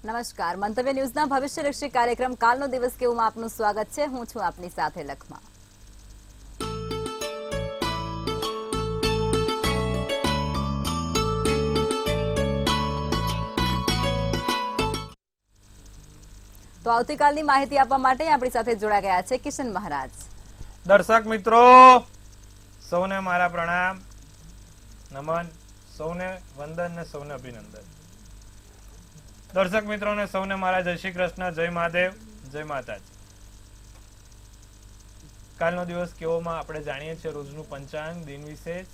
નમસ્કાર, મંતવ્ય ન્યૂઝના ભવિષ્યલક્ષી કાર્યક્રમ કાલનો દિવસ કેવુંમાં આપનું સ્વાગત છે. હું છું આપની સાથે લખમા. તો આવતીકાલની માહિતી આપવા માટે આપણી સાથે જોડાઈ ગયા છે કિશન મહારાજ. દર્શક મિત્રો સૌને મારા પ્રણામ, નમન, સૌને વંદન ને સૌને અભિનંદન. દર્શક મિત્રોને સૌને મારા જય શ્રી કૃષ્ણ, જય મહાદેવ, જય માતાજી. કાલનો દિવસ કેવોમાં આપણે જાણીએ છીએ રોજનું પંચાંગ, દિન વિશેષ,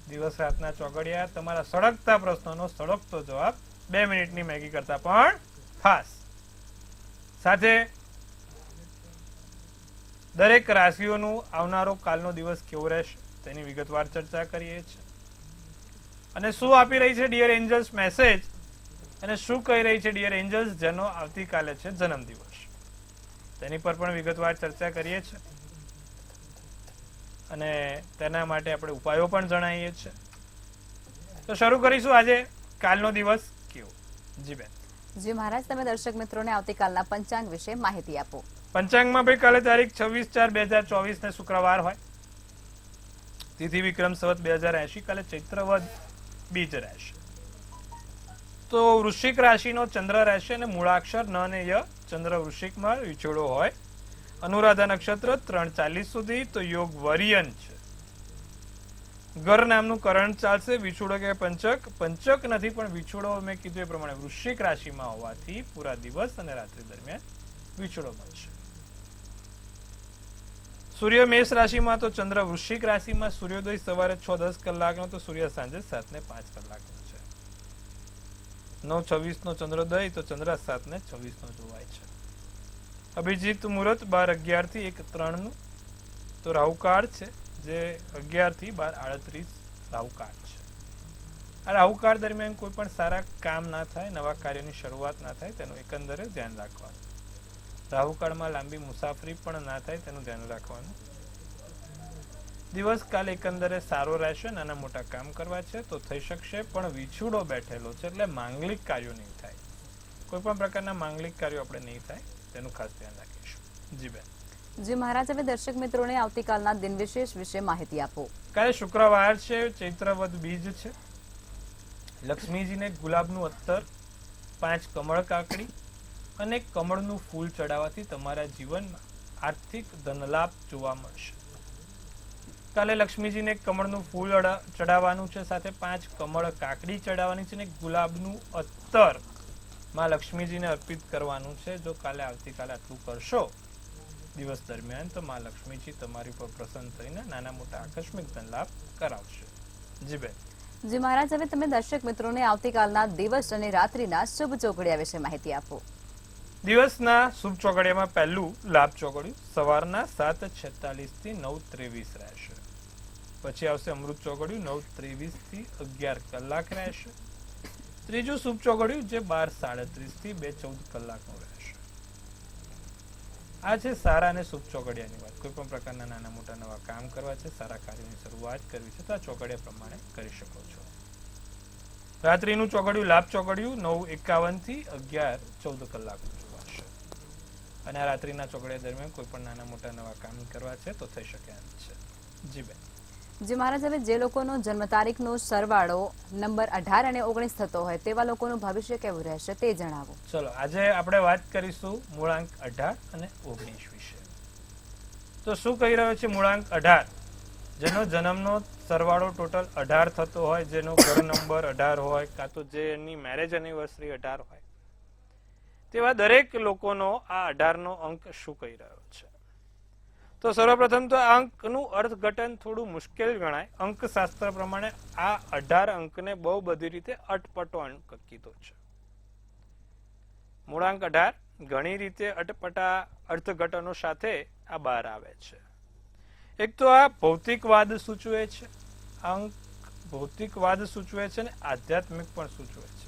દિવસ રાતના ચોગડિયા, તમારા સળગતા પ્રશ્નોનો સળગતો જવાબ 2 મિનિટની મેગી કરતા પણ ફાસ્ટ. સાથે દરેક રાશિઓનું આવનારો કાલનો દિવસ કેવો રહેશે તેની વિગતવાર ચર્ચા કરીએ છીએ. અને શું આપી રહી છે ડિયર એન્જલ્સ મેસેજ અને શું કહી રહી છે ડિયર એન્જલ્સ જેનો આવતીકાલે છે જન્મદિવસ, તેની પર પણ વિગતવાર ચર્ચા કરીએ છીએ. અને તેના માટે આપણે ઉપાયો પણ જણાવીએ છીએ. તો શરૂ કરીશું આજે કાલનો દિવસ કેવો. જી બેન. જી મહારાજ, તમે દર્શક મિત્રોને આવતીકાલના પંચાંગ વિશે માહિતી આપો. પંચાંગમાં ભાઈ કાલે તારીખ 26/4/2024 ને શુક્રવાર હોય, તિથિ વિક્રમ સંવત 2080, કાલે ચૈત્રવદ બીજ રહેશે. તો વૃશ્ચિક રાશિનો ચંદ્ર રહેશે અને મૂળાક્ષર ન ને ય, ચંદ્ર વૃશ્ચિકમાં વિછોડો હોય. અનુરાધા નક્ષત્ર 3:40 સુધી, તો યોગ વરિયન છે. ગર નામનું કરણ ચાલશે. વિછોડો કે પંચક, પંચક નથી પણ વિછોડો મેં કીધું એ પ્રમાણે વૃશ્ચિક રાશિમાં હોવાથી પૂરા દિવસ અને રાત્રિ દરમિયાન વિછોડો મળશે. સૂર્ય મેષ રાશિમાં, તો ચંદ્ર વૃશ્ચિક રાશિમાં. સૂર્યોદય સવારે 6:10 કલાકનો, તો સૂર્ય સાંજે 7:05 કલાકનો છે. 9:26 નો ચંદ્રોદય, તો ચંદ્ર 7:26 નો જોવાય છે. અભિજીત મુહૂર્ત 12:11 થી 1:03 નું, તો રાહુકાળ છે જે 11 થી 12:38 રાહુકાળ છે. આ રાહુકાળ દરમિયાન કોઈ પણ સારા કામ ના થાય, નવા કાર્યની શરૂઆત ના થાય, તેનું એકંદરે ધ્યાન રાખવાનું. રાહુકાળમાં લાંબી મુસાફરી પણ ના થાય તેનું ધ્યાન રાખવાનું. દિવસ કાલે એકંદરે સારો રહેશે. નાના મોટા કામ કરવા છે તો થઈ શકશે, પણ વિછુડો બેઠેલો છે એટલે માંગલિક કાર્યો નહીં થાય. કોઈ પણ પ્રકારના માંગલિક કાર્યો આપણે નહીં થાય તેનું ખાસ ધ્યાન રાખીશું. જી બેન. જી મહારાજ, હવે દર્શક મિત્રોને આવતીકાલના દિન વિશેષ વિશે માહિતી આપો. કાલે શુક્રવાર છે, ચૈત્રવદ બીજ છે. લક્ષ્મીજીને ગુલાબનું અત્તર, 5 કમળ કાકડી અને કમળનું ફૂલ ચડાવવાથી તમારા જીવનમાં આર્થિક ધનલાભ જોવા મળશે. કાલે લક્ષ્મીજીને કમળનું ફૂલ ચડાવવાનું છે, સાથે 5 કમળ કાકડી ચડાવવાની છે અને ગુલાબનું અત્તર માં લક્ષ્મીજીને અર્પિત કરવાનું છે. જો કાલે આવતીકાલે આટલું કરશો દિવસ દરમિયાન, તો માં લક્ષ્મીજી તમારી પર પ્રસન્ન થઈને નાના મોટા આકસ્મિક ધનલાભ કરાવશે. જી બેન. જી મહારાજ, હવે તમે દર્શક મિત્રોને આવતીકાલના દિવસ અને રાત્રિના શુભ ચોઘડિયા વિશે માહિતી આપો. દિવસના શુભ ચોઘડિયામાં પહેલું લાભ ચોઘડિયું સવારના 7:46 થી 9:23 રહેશે. પછી આવશે અમૃત ચોઘડિયું 9:23 થી 11 કલાક રહેશે. ત્રીજું શુભ ચોઘડિયું જે 12:37 થી 2:14 કલાકનું રહેશે. આ છે સારા અને શુભ ચોઘડિયાની વાત. કોઈ પણ પ્રકારના નાના મોટા નવા કામ કરવા છે, સારા કાર્યની શરૂઆત કરવી છે, તો આ ચોઘડિયા પ્રમાણે કરી શકો છો. રાત્રિનું ચોઘડિયું લાભ ચોઘડિયું 9:51 થી 11:14 કલાકનું જોવાશે. અને આ રાત્રિના ચોઘડિયા દરમિયાન કોઈ પણ નાના મોટા નવા કામ કરવા છે તો થઈ શકે એમ છે. જી બેન. જી મહારાજ, હવે જે લોકોનો જન્મ તારીખનો સરવાળો નંબર 18 અને 19 થતો હોય તેવા લોકોનું ભવિષ્ય કેવું રહેશે તે જણાવો. ચલો, આજે આપણે વાત કરીશું મૂળાંક 18 અને 19 વિશે. તો શું કહી રહ્યો છે મૂળાંક 18? જેનો જન્મનો સરવાળો ટોટલ 18 થતો હોય, જેનો ઘર નંબર 18 હોય, કાં તો જેની મેરેજ એનિવર્સરી 18 હોય, તેવા દરેક લોકોનો આ 18 નો અંક શું કહી રહ્યો છે? તો સર્વપ્રથમ તો આ અંકનું અર્થઘટન થોડું મુશ્કેલ ગણાય. અંકશાસ્ત્ર પ્રમાણે આ 18 અંકને બહુ બધી રીતે અટપટો અંક કીધો છે. મૂળાંક 18 ઘણી રીતે અટપટા અર્થઘટનો સાથે આ બહાર આવે છે. એક તો આ ભૌતિકવાદ સૂચવે છે. આ અંક ભૌતિકવાદ સૂચવે છે અને આધ્યાત્મિક પણ સૂચવે છે.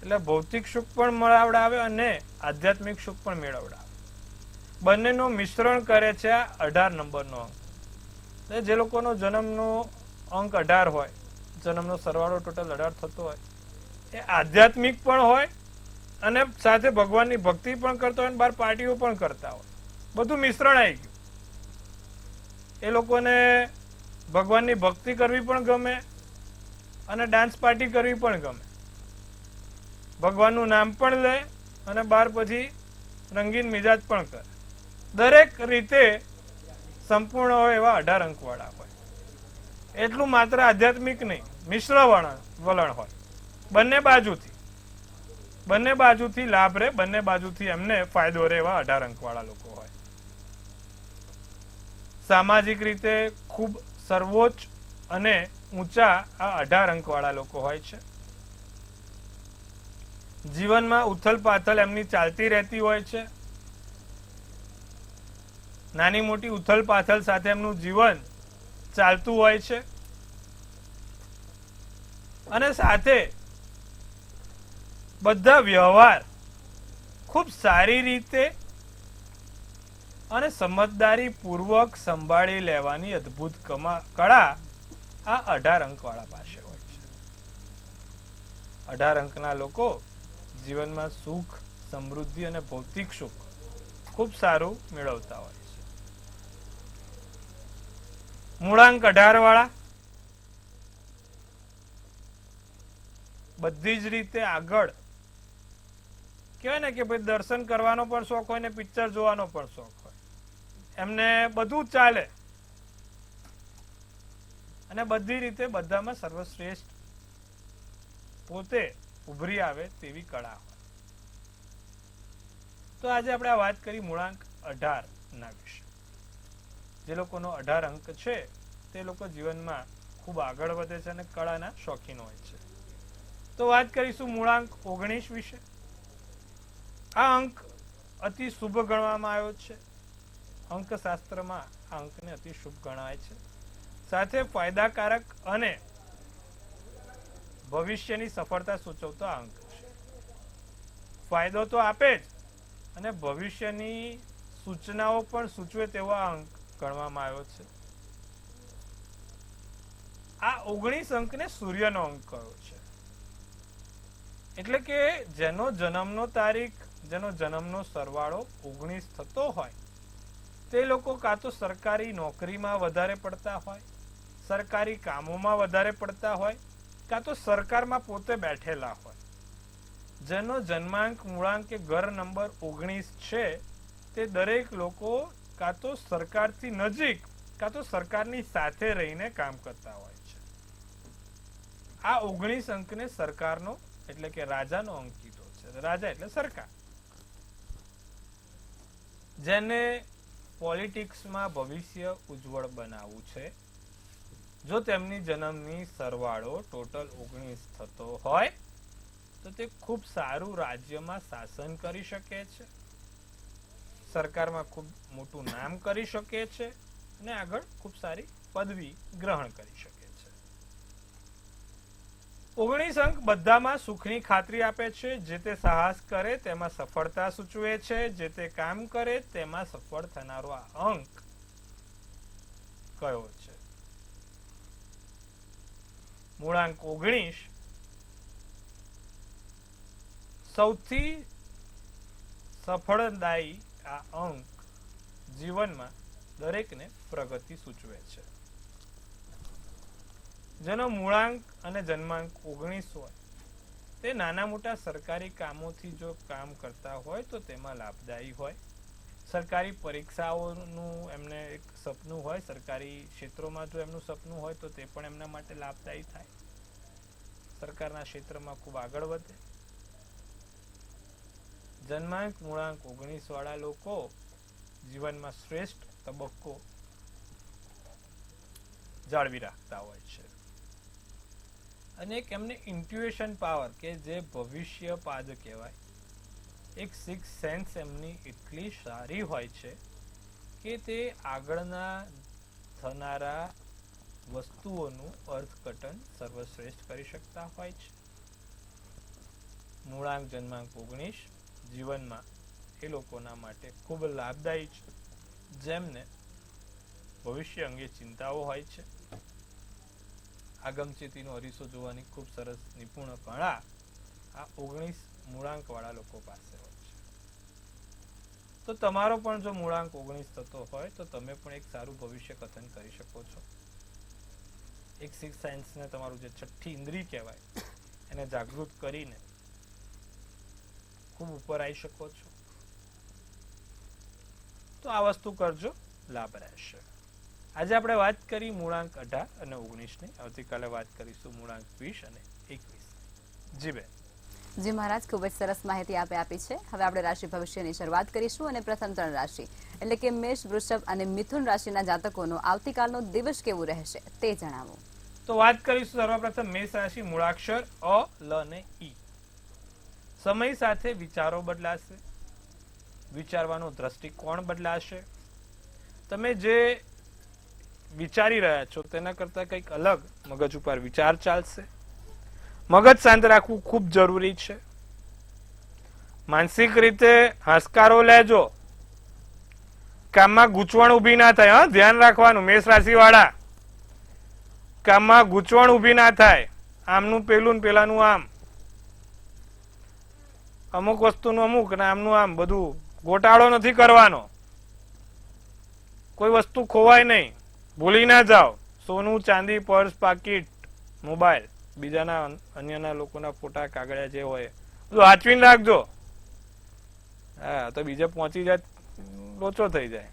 એટલે ભૌતિક સુખ પણ મેળવડાવે અને આધ્યાત્મિક સુખ પણ મેળવડાવે. બંનેનું મિશ્રણ કરે છે આ 18 નંબરનો અંક. જે લોકોનો જન્મનો અંક 18 હોય, જન્મનો સરવાળો ટોટલ 18 થતો હોય, એ આધ્યાત્મિક પણ હોય અને સાથે ભગવાનની ભક્તિ પણ કરતા હોય અને બહાર પાર્ટીઓ પણ કરતા હોય, બધું મિશ્રણ આવી ગયું. એ લોકોને ભગવાનની ભક્તિ કરવી પણ ગમે અને ડાન્સ પાર્ટી કરવી પણ ગમે, ભગવાનનું નામ પણ લે અને બાર પછી રંગીન મિજાજ પણ કરે. દરેક રીતે સંપૂર્ણ હોય એવા 18 અંકવાળા હોય. એટલું માત્ર આધ્યાત્મિક નહીં, મિશ્ર વલણ હોય. બંને બાજુથી લાભ રહે, બંને બાજુથી એમને ફાયદો રહે એવા 18 અંકવાળા લોકો હોય. સામાજિક રીતે ખૂબ સર્વોચ્ચ અને ઊંચા આ 18 અંકવાળા લોકો હોય છે. જીવનમાં ઉથલ પાથલ એમની ચાલતી રહેતી હોય છે. નાની મોટી ઉથલ પાથલ સાથે એમનું જીવન ચાલતું હોય છે અને સાથે બધા વ્યવહાર ખૂબ સારી રીતે અને સમજદારી પૂર્વક સંભાળી લેવાની અદ્ભુત કળા આ 18 અંકવાળા પાસે હોય છે. 18 અંકના લોકો જીવનમાં સુખ, સમૃદ્ધિ અને ભૌતિક સુખ ખૂબ સારું મેળવતા હોય છે. મૂળાંક 18 વાળા બધી જ રીતે આગળ કહેવાય ને કે ભાઈ દર્શન કરવાનો પણ શોખ હોય ને પિક્ચર જોવાનો પણ શોખ હોય. એમને બધું ચાલે અને બધી રીતે બધામાં સર્વશ્રેષ્ઠ પોતે ઉભરી આવે તેવી કળા હોય. તો આજે આપણે આ વાત કરી મૂળાંક 18 ના વિશે. જે લોકોનો 18 અંક છે તે લોકો જીવનમાં ખૂબ આગળ વધે છે અને કળાના શોખીન હોય છે. તો વાત કરીશું મૂળાંક 19 વિશે. આ અંક અતિ શુભ ગણવામાં આવ્યો છે. અંકશાસ્ત્રમાં આ અંકને અતિ શુભ ગણાય છે. સાથે ફાયદાકારક અને ભવિષ્યની સફળતા સૂચવતો આ અંક છે. ફાયદો તો આપે જ અને ભવિષ્યની સૂચનાઓ પણ સૂચવે તેવો આ અંક ગણવામાં આવ્યો છે. આ 19 અંકને સૂર્યનો અંક કયો છે. એટલે કે જેનો જન્મનો સરવાળો 19 થતો હોય તે લોકો કાં તો સરકારી નોકરીમાં વધારે પડતા હોય, સરકારી કામોમાં વધારે પડતા હોય, કાં તો સરકારમાં પોતે બેઠેલા હોય. જેનો જન્માંક મૂળાંક કે ઘર નંબર 19 છે તે દરેક લોકો કાં તો સરકારથી નજીક કાં તો સરકારની સાથે રહીને કામ કરતા હોય છે. આ 19 અંકને સરકારનો એટલે કે રાજાનો અંક કીધો છે. રાજા એટલે સરકાર. જેને પોલિટિક્સમાં ભવિષ્ય ઉજ્જવળ બનાવવું છે, જો તેમની જન્મની સરવાળો ટોટલ 19 થતો હોય તો તે ખૂબ સારું રાજ્યમાં શાસન કરી શકે છે, સરકારમાં ખૂબ મોટું નામ કરી શકે છે અને આગળ ખૂબ સારી પદવી ગ્રહણ કરી શકે છે. 19 અંક બધામાં સુખની ખાતરી આપે છે. જે તે સાહસ કરે તેમાં સફળતા સૂચવે છે. જે તે કામ કરે તેમાં સફળ થનારો આ અંક કયો છે? મૂળાંક 19 સૌથી સફળદાયી આ અંક જીવનમાં દરેકને પ્રગતિ સૂચવે છે. જેનો મૂળાંક અને જન્માંક 19 હોય તે નાના મોટા સરકારી કામોથી જો કામ કરતા હોય તો તેમાં લાભદાયી હોય. સરકારી પરીક્ષાઓનું એમને એક સપનું હોય, સરકારી ક્ષેત્રોમાં જો એમનું સપનું હોય તો તે પણ એમના માટે લાભદાયી થાય. સરકારના ક્ષેત્રમાં ખૂબ આગળ વધે. જન્માંક મૂળાંક 19 વાળા લોકો જીવનમાં શ્રેષ્ઠ તબક્કો જાળવી રાખતા હોય છે. અને એક એમને ઇન્ટ્યુએશન પાવર કે જે ભવિષ્યપાદ કહેવાય, એક સિક્સ સેન્સ એમની એટલી સારી હોય છે કે તે આગળના થનારા વસ્તુઓનું અર્થઘટન સર્વશ્રેષ્ઠ કરી શકતા હોય છે. મૂળાંક જન્માંક 19 જીવનમાં એ લોકોના માટે ખૂબ લાભદાયી છે. જેમને ભવિષ્ય અંગે ચિંતાઓ હોય છે, આગમચેતીનો અરીસો જોવાની ખૂબ સરસ નિપુણ કળા આ 19 મૂળાંક વાળા લોકો પાસે હોય છે. તો તમારો પણ જો મૂળાંક 19 થતો હોય તો તમે પણ એક સારું ભવિષ્ય કથન કરી શકો છો. એક સિક્સ સાયન્સને તમારું જે છઠ્ઠી ઇન્દ્રિય કહેવાય એને જાગૃત કરીને ખૂબ ઉપર આવી શકો છો. તો આ વસ્તુ કરજો, લાભ રહેશે. આજે આપણે વાત કરી મૂળાંક 18 અને 19 ની. આવતીકાલે વાત કરીશું મૂળાંક 20 અને 21. જી બેન. જી મહારાજ, ખૂબ જ સરસ માહિતી આપી છે. હવે આપણે રાશિ ભવિષ્યની શરૂઆત કરીશું અને પ્રથમ 3 રાશિ એટલે કે મેષ, વૃષભ અને મિથુન રાશિના જાતકોનો આવતીકાલનો દિવસ કેવું રહેશે તે જણાવો. તો વાત કરીશું સર્વપ્રથમ મેષ રાશિ, મૂળાક્ષર અ, લ અને ઈ. સમય સાથે વિચારો બદલાશે, વિચારવાનો દ્રષ્ટિકોણ બદલાશે. તમે જે વિચારી રહ્યા છો તેના કરતા કંઈક અલગ મગજ ઉપર વિચાર ચાલશે. મગજ શાંત રાખવું ખૂબ જરૂરી છે. માનસિક રીતે હાશકારો લેજો, કામમાં ગૂંચવણ ઊભી ના થાય. હા, ધ્યાન રાખવાનું મેષ રાશિ વાળા, કામમાં ગૂંચવણ ઊભી ના થાય. આમનું પેલું ને પેલાનું આમ, અમુક વસ્તુનું અમુક ને આમનું આમ, બધું ગોટાળો નથી કરવાનો. કોઈ વસ્તુ ખોવાય નહીં, ભૂલી ના જાઓ. સોનું, ચાંદી, પર્સ, પાકીટ, મોબાઈલ, બીજાના અન્યના લોકોના ફોટા, કાગળિયા જે હોય બધું હાચવીને રાખજો. હા, તો બીજે પહોંચી જાય લોચો થઈ જાય.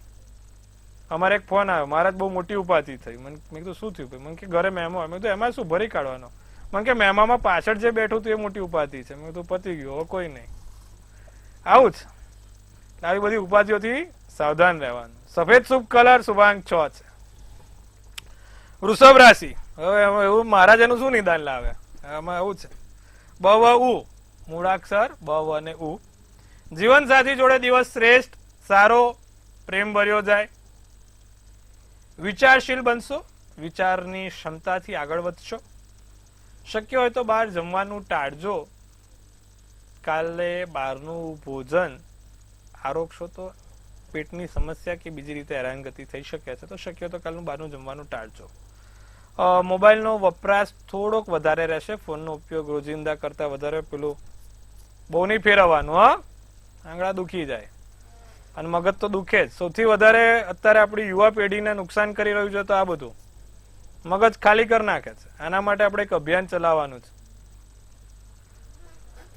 અમારે એક ફોન આવ્યો, મારા બહુ મોટી ઉપાધિ થઈ. મેં કીધું શું થયું? મને કે ઘરે મહેમાન. મેં કીધું એમાં શું ભરી કાઢવાનો? મને કે મહેમાનમાં પાછળ જે બેઠું હતું એ મોટી ઉપાધિ છે. મેં કીધું પતી ગયું, હવે કોઈ નહીં. આવું જ આવી બધી ઉપાધિઓથી સાવધાન રહેવાનું. સફેદ શુભ કલર, શુભાંક 6 છે. વૃષભ રાશિ, હવે એવું મહારાજ એનું શું નિદાન લાવે? આમાં એવું છે બ, વ, ઉ, મૂળાક્ષર બ, વ અને ઉ. જીવન સાથી જોડે દિવસ શ્રેષ્ઠ, સારો, પ્રેમ ભર્યો જાય. વિચારશીલ બનશો, વિચારની ક્ષમતાથી આગળ વધશો. શક્ય હોય તો બહાર જમવાનું ટાળજો. કાલે બહારનું ભોજન આરોગશો તો પેટની સમસ્યા કે બીજી રીતે હેરાનગતિ થઈ શકે છે. તો શક્ય તો કાલનું બહારનું જમવાનું ટાળજો. મોબાઈલનો વપરાશ થોડોક વધારે રહેશે. ફોનનો ઉપયોગ રોજિંદા કરતા વધારે પેલું બહુ નહીં ફેરવવાનું. હા, આંગળા દુખી જાય અને મગજ તો દુખે જ. સૌથી વધારે અત્યારે આપણી યુવા પેઢીને નુકસાન કરી રહ્યું છે તો આ બધું મગજ ખાલી કરી નાખે છે. આના માટે આપણે એક અભિયાન ચલાવવાનું છે.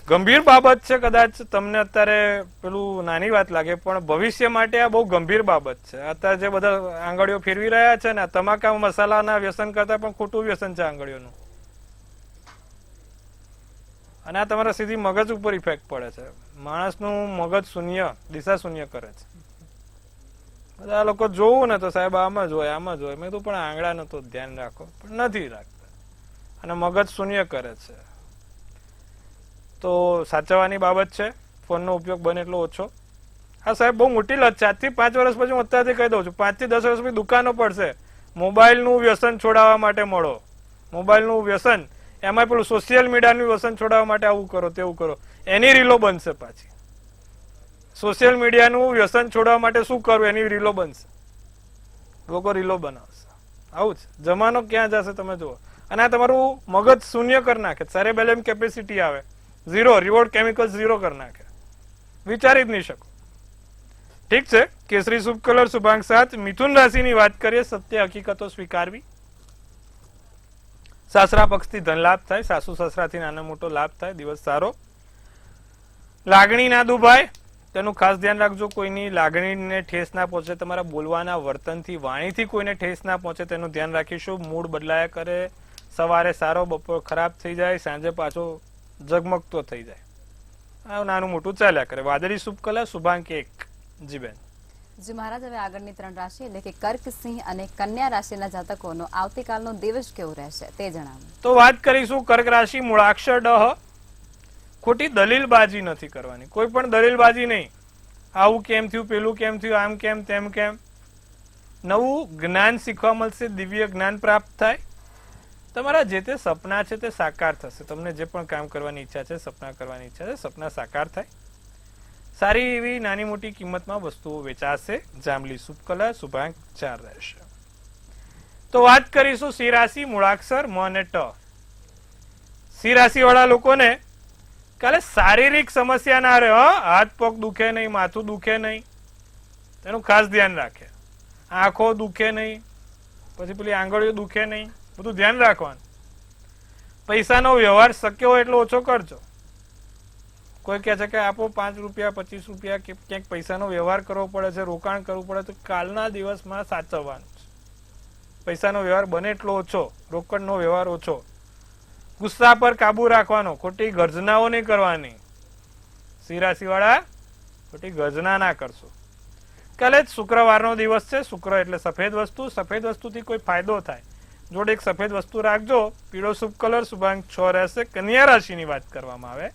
ગંભીર બાબત છે, કદાચ તમને અત્યારે પેલું નાની વાત લાગે પણ ભવિષ્ય માટે આ બહુ ગંભીર બાબત છે. અત્યારે જે બધા આંગળીઓ ફેરવી રહ્યા છે ને, તમાકુ મસાલાના વ્યસન કરતા પણ ખોટું વ્યસન છે આંગળીઓનું. અને આ તમારા સીધી મગજ ઉપર ઇફેક્ટ પડે છે. માણસનું મગજ શૂન્ય, દિશા શૂન્ય કરે છે. બધા લોકો જોવું ને તો સાહેબ આમાં જ હોય, આમાં જ હોય. મેં તો પણ આંગળાનું તો ધ્યાન રાખો, પણ નથી રાખતા અને મગજ શૂન્ય કરે છે. તો સાચવવાની બાબત છે. ફોનનો ઉપયોગ બને એટલો ઓછો. હા સાહેબ, બહુ મોટી લત છે. 4 થી 5 વર્ષ પછી હું અત્યારથી કહી દઉં છું, 5 થી 10 વર્ષ પછી દુકાનો પડશે. મોબાઈલનું વ્યસન છોડાવવા માટે મળો. મોબાઈલનું વ્યસન, એમાં પેલું સોશિયલ મીડિયાનું વ્યસન છોડાવવા માટે આવું કરો, તેવું કરો. એની રીલો બનશે પાછી. સોશિયલ મીડિયાનું વ્યસન છોડાવવા માટે શું કરવું એની રીલો બનશે. લોકો રીલો બનાવશે. આવું જ જમાનો ક્યાં જશે તમે જુઓ. અને આ તમારું મગજ શૂન્ય કરી નાખે. સેરેબેલમ કેપેસિટી આવે 0, રિવોર્ડ કેમિકલ 0 કરી નાખે. વિચારી જ નહીં શકો. ઠીક છે. કેસરી શુભ કલર, શુભાંક 7. મિથુન રાશિની વાત કરીએ. સત્ય હકીકતો સ્વીકારવી. સાસરા પક્ષથી ધન લાભ થાય. સાસુ સસરાથી નાનો મોટો લાભ થાય. દિવસ સારો. લાગણી ના દુભાય, તેનું ખાસ ધ્યાન રાખજો. કોઈની લાગણીને ઠેસ ના પહોંચે. તમારા બોલવાના વર્તનથી, વાણીથી કોઈને ઠેસ ના પહોંચે તેનું ધ્યાન રાખીશું. મૂડ બદલાયા કરે. સવારે સારો, બપોર ખરાબ થઈ જાય, સાંજે પાછો ઝગમગતો થઈ જાય. આ નાનું મોટું ચાલ્યા કરે. વાદળી શુભ કલર, શુભાંક 1. જી બેન. જી મહારાજ, હવે આગળની 3 રાશિ એટલે કે કર્ક, સિંહ અને કન્યા રાશિના જાતકોનો આવતીકાલનો દિવસ કેવો રહેશે તે જણાવો. તો વાત કરીશું કર્ક રાશિ, મૂળાક્ષર ડ. ખોટી દલીલબાજી નથી કરવાની. કોઈ પણ દલીલબાજી નહીં. આવું કેમ થયું, પેલું કેમ થયું, આમ કેમ, તેમ કેમ. નવું જ્ઞાન શીખવા મળશે. દિવ્ય જ્ઞાન પ્રાપ્ત થાય. તમારા જે તે સપના છે તે સાકાર થશે. તમને જે પણ કામ કરવાની ઈચ્છા છે, સપના કરવાની ઈચ્છા છે, સપના સાકાર થાય. સારી એવી નાની મોટી કિંમતમાં વસ્તુઓ વેચાશે. જાંબલી શુભ કલર, શુભાંક 4 રહેશે. તો વાત કરીશું સિંહ રાશિ, મૂળાક્ષર મ અને ટ. સિંહ રાશિ વાળા લોકોને કાલે શારીરિક સમસ્યા ના રહે. હાથ પગ દુખે નહીં, માથું દુખે નહીં, તેનું ખાસ ધ્યાન રાખે. આંખો દુખે નહીં, પછી પેલી આંગળીઓ દુખે નહીં, બધું ધ્યાન રાખવાનું. પૈસાનો વ્યવહાર શક્ય હોય એટલો ઓછો કરજો. કોઈ કહે છે કે આપો 5 રૂપિયા 25 રૂપિયા કે ક્યાંક પૈસાનો વ્યવહાર કરવો પડે છે, રોકાણ કરવું પડે, તો કાલના દિવસમાં સાચવવાનું છે. પૈસાનો વ્યવહાર બને એટલો ઓછો, રોકડનો વ્યવહાર ઓછો. ગુસ્સા પર કાબુ રાખવાનો, ખોટી ગર્જનાઓ નહીં કરવાની. સિરાસી વાળા ખોટી ગર્જના ના કરશો. કાલે જ શુક્રવારનો દિવસ છે. શુક્ર એટલે સફેદ વસ્તુ. સફેદ વસ્તુથી કોઈ ફાયદો થાય, જોડે એક સફેદ વસ્તુ રાખજો. પીળો શુભ કલર, શુભાંક 6 રહેશે. કન્યા રાશિની વાત કરવામાં આવે.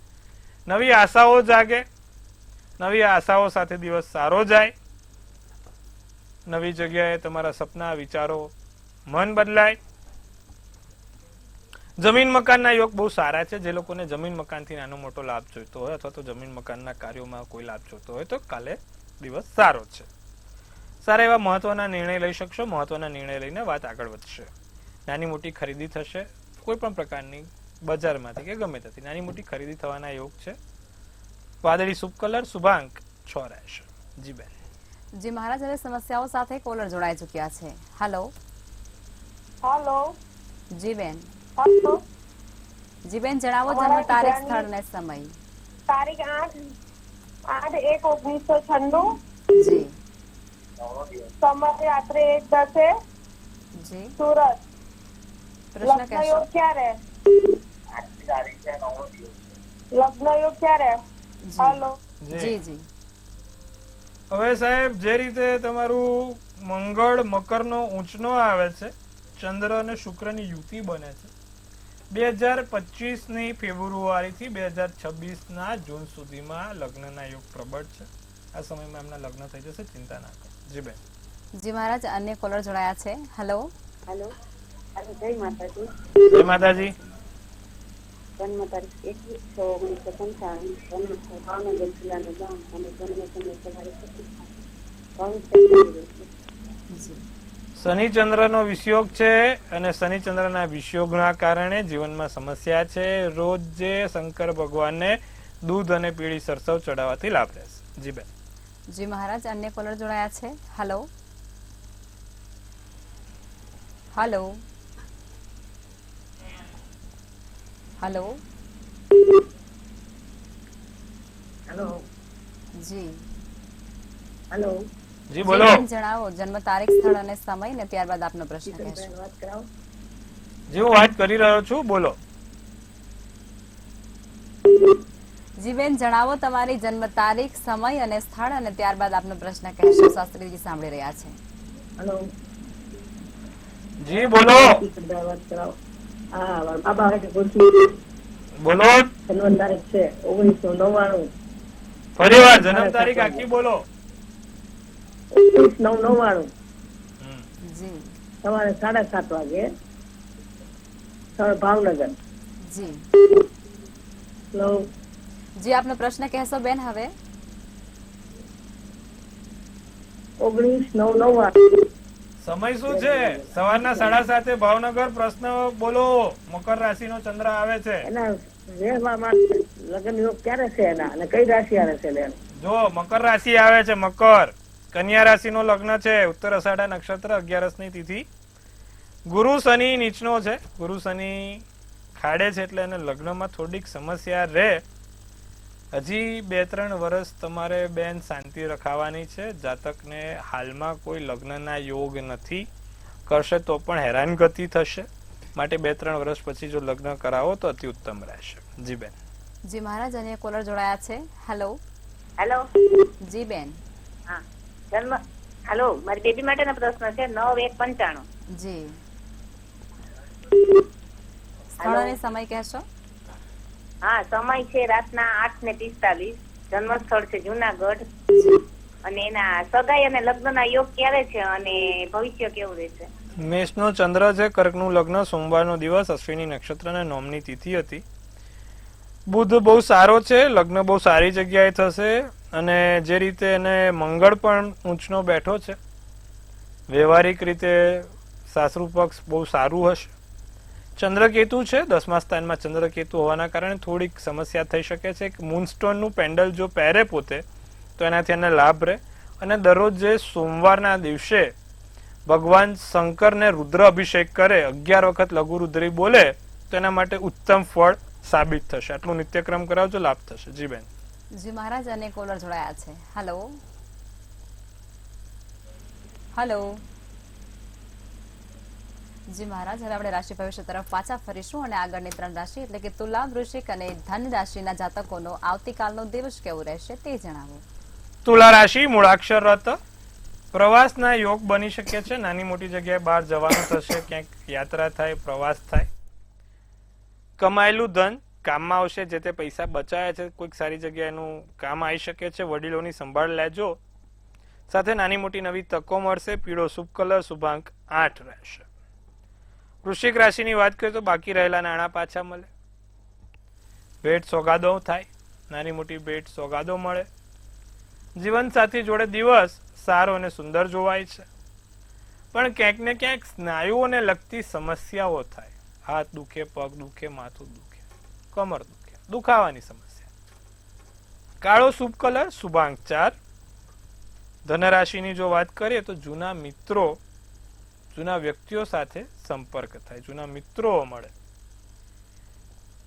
નવી આશાઓ જાગે, નવી આશાઓ સાથે દિવસ સારો જાય. નવી જગ્યાએ તમારા સપના, વિચારો, મન બદલાય. જમીન મકાનના યોગ બહુ સારા છે. જે લોકોને જમીન મકાનથી નાનો મોટો લાભ જોઈતો હોય અથવા તો જમીન મકાનના કાર્યોમાં કોઈ લાભ જોઈતો હોય તો કાલે દિવસ સારો છે. સારા એવા મહત્વના નિર્ણય લઈ શકશો. મહત્વના નિર્ણય લઈને વાત આગળ વધશે. નાની મોટી ખરીદી થશે. કોઈ પણ પ્રકારની બજારમાંથી કે ગમે ત્યાંથી નાની મોટી ખરીદી થવાના યોગ છે. વાદળી શુભ કલર, શુભાંક 6 રહેશે. જી બેન. જી મહારાજ, હવે સમસ્યાઓ સાથે કોલર જોડાઈ ચુક્યા છે. હેલો. હેલો. જી બેન. હેલો. જી બેન, જણાવો જન્મ તારીખ, સ્થળ અને સમય. તારીખ 8/1/1996. જી. સમય રાત્રે 1:10. જી. સુરત. પ્રશ્ન લગ્ન કહેશો. યોગ ક્યારે? લગ્ન યોગ ક્યારે? હેલો. જી જી. હવે સાહેબ, જે રીતે તમારું મંગળ મકરનો ઊંચનો આવે છે, ચંદ્ર અને શુક્રની યુતિ બને છે, 2025ની ફેબ્રુઆરીથી 2026ના જૂન સુધીમાં લગ્નના યોગ પ્રબળ છે. આ સમયમાં એમના લગ્ન થઈ જશે, ચિંતા ના કરો. જી બેન. જી મહારાજ, અન્ય કોલર જોડાયા છે. હેલો. હેલો. જય માતાજી. જય માતાજી. જન્મ તારીખ 21/6/1995. જન્મ ભાવનગર જિલ્લાનું ગામ અને જન્મ સમય સવારે 7:22. જી. શનિ ચંદ્રનો વિષયોગ છે અને શનિ ચંદ્રના વિષયોગના કારણે જીવનમાં સમસ્યા છે. રોજ જે શંકર ભગવાનને દૂધ અને પીળી સરસવ ચડાવવાથી લાભ રહેશે. જી બેન. જી મહારાજ, અન્ય કોલર જોડાયા છે. હેલો. હેલો. હેલો. હેલો. જી. હેલો. જી બોલો. જી બેન, જણાવો જન્મ તારીખ, સ્થળ અને સમય ને ત્યારબાદ આપનો પ્રશ્ન કહેશો. વાત કરાવો. જી હું વાત કરી રહ્યો છું, બોલો. જી બેન, જણાવો તમારી જન્મ તારીખ, સમય અને સ્થળ અને ત્યારબાદ આપનો પ્રશ્ન કહેશો. શાસ્ત્રીજી સાંભળી રહ્યા છે. હેલો. જી બોલો. વાત કરાવો. હા, બાબા હવે પૂછી. બોલો. જન્મ તારીખ છે 1999. ફરી વાર જન્મ તારીખ આખી બોલો. 21/9/99. જી. સવારે 7:30 વાગે. સ્થળ ભાવનગર. જી. હેલો. જી, આપનો પ્રશ્ન કહેશો બેન. હવે 19/9/99. સમય શું છે? સવારના 7:30 ભાવનગર. પ્રશ્ન બોલો. મકર રાશિનો ચંદ્ર આવે છે. એના રહેવામાં લગ્ન યોગ ક્યારે છે એના અને કઈ રાશિ આવે છે બેન? જો મકર રાશિ આવે છે, મકર. કન્યા રાશિનો લગ્ન છે. ઉત્તર અષાઢા નક્ષત્ર, 11ની તિથિ. ગુરુ શનિ નીચનો છે. ગુરુ શનિ ખાડે છે એટલે એને લગ્નમાં થોડીક સમસ્યા રહે. હજી 2-3 વર્ષ તમારે બેન શાંતિ રખાવાની છે. જાતકને હાલમાં કોઈ લગ્નના યોગ નથી. કરશે તો પણ હેરાનગતિ થશે. માટે 2-3 વર્ષ પછી જો લગ્ન કરાવો તો અતિ ઉત્તમ રહેશે. જી બેન. જી મહારાજ, અન્ય કોલર જોડાયા છે. હેલો. હેલો. જી બેન. હા, જન્મ. હેલો, મારી બેબી માટેનો પ્રશ્ન છે 9/1/95. જી. સ્થળ અને સમય કહેશો. હા, સમય છે રાતના 8:45. જન્મ સ્થળ છે જુનાગઢ. અને એના સગાઈ અને લગ્નના યોગ ક્યારે છે અને ભવિષ્ય કેવું રહેશે? મેષનો ચંદ્ર છે. કર્કનું લગ્ન. સોમવારનો દિવસ. અશ્વિની નક્ષત્ર અને નોમની તિથિ હતી. બુધ બહુ સારો છે. લગ્ન બહુ સારી જગ્યાએ થશે અને જે રીતે એને મંગળ પણ ઊંચનો બેઠો છે, વ્યવહારિક રીતે સાસરુ પક્ષ બહુ સારું હશે. ચંદ્રકેતુ છે 10મા સ્થાનમાં. ચંદ્રકેતુ હોવાના કારણે થોડીક સમસ્યા થઈ શકે છે. મૂનસ્ટોનનું પેન્ડલ જો પહેરે પોતે તો એનાથી એને લાભ રહે. અને દરરોજ જે સોમવારના દિવસે ભગવાન શંકરને રુદ્ર અભિષેક કરે, 11 વખત લઘુ રુદ્રી બોલે તો એના માટે ઉત્તમ ફળ સાબિત થશે. આટલું નિત્યક્રમ કરાવજો, લાભ થશે. જી બેન. જી મહારાજ, અને કોલર જોડાયા છે. Hello hello. જી મહારાજ, હવે આપણે રાશિ ભવિષ્ય તરફ પાછા ફરીશું અને આગળની 3 રાશિ એટલે કે તુલા, વૃશ્ચિક અને ધન રાશિના જાતકોનો આવતીકાલનો દિવસ કેવો રહેશે તે જણાવો. તુલા રાશિ, મૂળાક્ષર રત. પ્રવાસના યોગ બની શકે છે. નાની મોટી જગ્યાએ બહાર જવાનું થશે, ક્યાંક યાત્રા થાય, પ્રવાસ થાય. કમાયેલું ધન કામમાં આવશે. જે તે પૈસા બચાયા છે કોઈક સારી જગ્યાએ એનું કામ આવી શકે છે. વડીલોની સંભાળ લેજો. સાથે નાની મોટી નવી તકો મળશે. પીળો શુભ કલર, શુભાંક 8 રહેશે. વૃશ્ચિક રાશિની વાત કરીએ તો બાકી રહેલા નાણાં પાછા મળે. ભેટ સોગાદો થાય. નાની મોટી ભેટ સોગાદો મળે. જીવનસાથી જોડે દિવસ સારો અને સુંદર જોવાય છે. પણ ક્યાંક ને ક્યાંક સ્નાયુઓને લગતી સમસ્યાઓ થાય. હાથ દુખે, પગ દુખે, માથું દુખે, કમર દુખે, દુખાવાની સમસ્યા. કાળો શુભ કલર, શુભાંક 4. ધનરાશિની જો વાત કરીએ તો જૂના મિત્રો, જૂના વ્યક્તિઓ સાથે સંપર્ક થાય. જૂના મિત્રો મળે.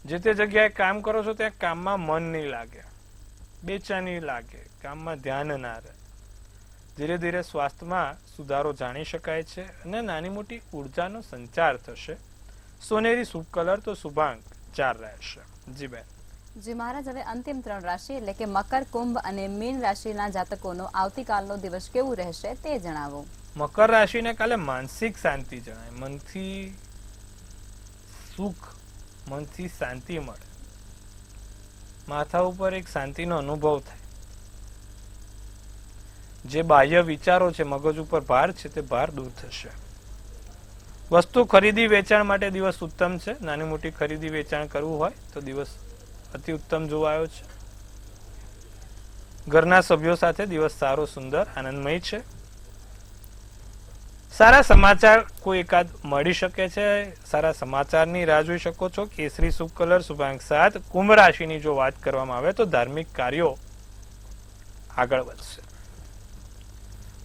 જે તે જગ્યાએ કામ કરો છો ત્યાં કામમાં મન નહીં લાગે, બેચેની લાગે, કામમાં ધ્યાન ના રહે. ધીરે ધીરે સ્વાસ્થ્યમાં સુધારો જાણી શકાય છે અને નાની મોટી ઉર્જાનો સંચાર થશે. સોનેરી શુભ કલર તો શુભાંક 4 રહેશે. જી બેન. જી મહારાજ, હવે અંતિમ 3 રાશિ એટલે કે મકર, કુંભ અને મીન રાશિના જાતકોનો આવતીકાલનો દિવસ કેવું રહેશે તે જણાવો. મકર રાશિને કાલે માનસિક શાંતિ જણાય. મનથી સુખ, મનથી શાંતિ મળે. માથા ઉપર એક શાંતિનો અનુભવ થાય. જે બાહ્ય વિચારો છે, મગજ ઉપર ભાર છે, તે ભાર દૂર થશે. વસ્તુ ખરીદી વેચાણ માટે દિવસ ઉત્તમ છે. નાની મોટી ખરીદી વેચાણ કરવું હોય તો દિવસ અતિ ઉત્તમ જોવાયો છે. ઘરના સભ્યો સાથે દિવસ સારો, સુંદર, આનંદમય છે. સારા સમાચાર કોઈ એકાદ મળી શકે છે. સારા સમાચારની રાહ જોઈ શકો છો. કેસરી શુભ કલર, શુભાંક 7. કુંભ રાશિની જો વાત કરવામાં આવે તો ધાર્મિક કાર્યો આગળ વધશે.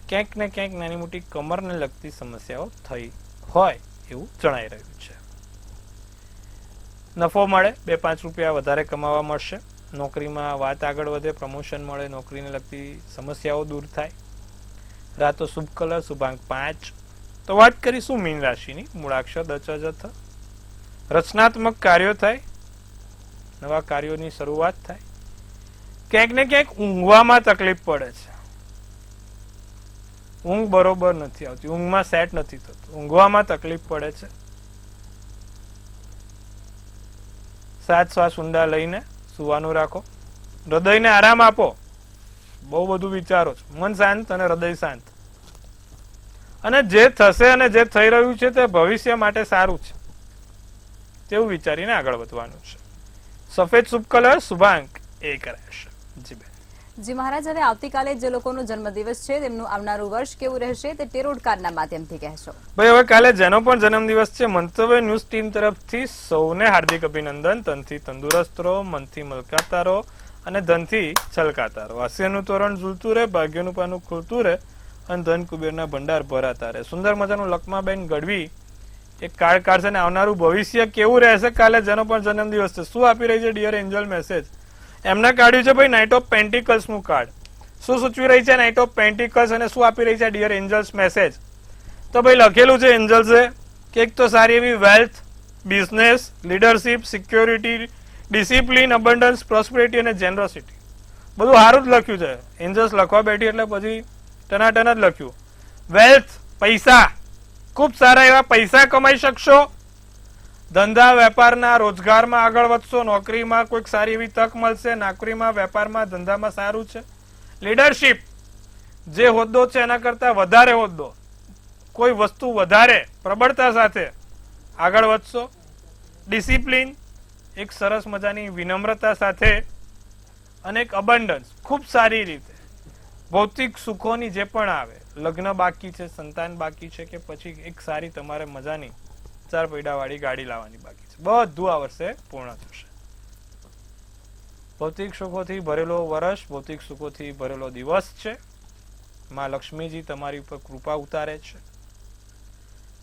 ક્યાંક ને ક્યાંક નાની મોટી કમરને લગતી સમસ્યાઓ થઈ હોય એવું જણાઈ રહ્યું છે. નફો મળે, 2-5 રૂપિયા વધારે કમાવા મળશે. નોકરીમાં વાત આગળ વધે, પ્રમોશન મળે, નોકરીને લગતી સમસ્યાઓ દૂર થાય. રાતો શુભ કલર, શુભાંક 5. તો વાત કરીશું મીન રાશિની. મૂળાક્ષર દચજથ. રચનાત્મક કાર્યો થાય, નવા કાર્યોની શરૂઆત થાય. ક્યાંક ને ક્યાંક ઊંઘવામાં તકલીફ પડે છે. ઊંઘ બરોબર નથી આવતી, ઊંઘમાં સેટ નથી થતું, ઊંઘવામાં તકલીફ પડે છે. 7 શ્વાસ ઊંડા લઈને સુવાનું રાખો. હૃદયને આરામ આપો. બહુ બધું વિચારો છો. મન શાંત અને હૃદય શાંત. અને જે થશે અને જે થઈ રહ્યું છે તે ભવિષ્ય માટે સારું છે તેવું વિચારીને આગળ વધવાનું છે. સફેદ શુભ કલર, શુભાંક 1 રહેશે. જી બેન. જી મહારાજ, હવે આવતીકાલે જે લોકોનો જન્મદિવસ છે તેમનું આવનારું વર્ષ કેવું રહેશે તે ટેરોટ કાર્ડના માધ્યમથી કહેશો. ભાઈ, હવે કાલે જેનો પણ જન્મદિવસ છે, મંતવ્ય ન્યૂઝ ટીમ તરફથી સૌને હાર્દિક અભિનંદન. તનથી તંદુરસ્ત રહો, મનથી મલકાતા રહો અને ધનથી છલકાતા રહો. હાસ્યનું તોરણ ઝૂલતું રહે, ભાગ્યનું પાનું ખુલતું રહે અને ધન કુબેરના ભંડાર ભરાતા રહે. સુંદર મજાનું લક્ષ્માબેન ગઢવી એક કાર્ડ કાઢશે અને આવનારું ભવિષ્ય કેવું રહેશે કાલે જેનો પણ જન્મદિવસ છે શું આપી રહી છે ડિયર એન્જલ મેસેજ. એમને કાઢ્યું છે ભાઈ નાઇટ ઓફ પેન્ટિકલ્સ નું કાર્ડ. શું સૂચવી રહી છે નાઇટ ઓફ પેન્ટિકલ્સ અને શું આપી રહી છે ડિયર એન્જલ્સ મેસેજ? તો ભાઈ લખેલું છે એન્જલ્સે કે એક તો સારી એવી wealth, business, leadership, security, discipline, abundance, prosperity અને જેનરોસિટી. બધું સારું જ લખ્યું છે. એન્જલ્સ લખવા બેઠી એટલે પછી ટનાટન જ લખ્યું. વેલ્થ, પૈસા, ખૂબ સારા એવા પૈસા કમાઈ શકશો. ધંધા વેપારના રોજગારમાં આગળ વધશો. નોકરીમાં કોઈક સારી એવી તક મળશે. નોકરીમાં, વેપારમાં, ધંધામાં સારું છે. લીડરશિપ, જે હોદ્દો છે એના કરતા વધારે હોદ્દો, કોઈ વસ્તુ વધારે પ્રબળતા સાથે આગળ વધશો. ડિસિપ્લિન, એક સરસ મજાની વિનમ્રતા સાથે અને એક અબન્ડન્સ, ખૂબ સારી રીતે ભૌતિક સુખોની જે પણ આવે, લગ્ન બાકી છે, સંતાન બાકી છે કે પછી એક સારી તમારે મજાની 4 પૈડાવાળી ગાડી લાવવાની બાકી છે. બધું આ વર્ષે પૂર્ણ થશે. ભૌતિક સુખોથી ભરેલો વર્ષ, ભૌતિક સુખોથી ભરેલો દિવસ છે. માં લક્ષ્મીજી તમારી ઉપર કૃપા ઉતારે છે.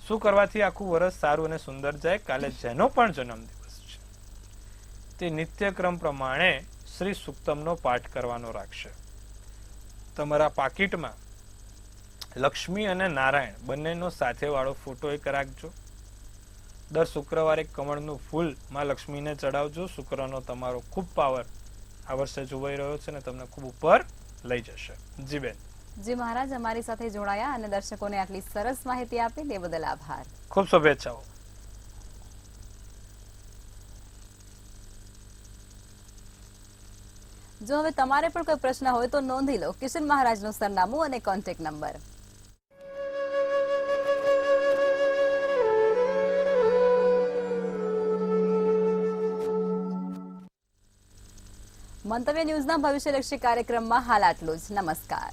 શું કરવાથી આખું વર્ષ સારું અને સુંદર જાય? કાલે જેનો પણ જન્મદિવસ છે તે નિત્યક્રમ પ્રમાણે શ્રી સુક્તમનો પાઠ કરવાનો રાખશે. તમારા પાકીટમાં લક્ષ્મી અને નારાયણ બંનેનો સાથે વાળો ફોટો એક રાખજો. દર શુક્રવારે કમળનું ફૂલ માં લક્ષ્મીને ચડાવજો. શુક્રનો તમારો ખૂબ પાવર આ વર્ષે જોવાઈ રહ્યો છે અને તમને ખૂબ ઉપર લઈ જશે. જી બેન. જી મહારાજ, અમારી સાથે જોડાયા અને દર્શકોને આટલી સરસ માહિતી આપી તે બદલ આભાર. ખૂબ શુભેચ્છાઓ. જો હવે તમારે પણ કોઈ પ્રશ્ન હોય તો નોંધી લો કિશન મહારાજનું સરનામું અને કોન્ટેક્ટ નંબર. મંતવ્ય ન્યૂઝના ભવિષ્યલક્ષી કાર્યક્રમમાં હાલ આટલું જ. નમસ્કાર.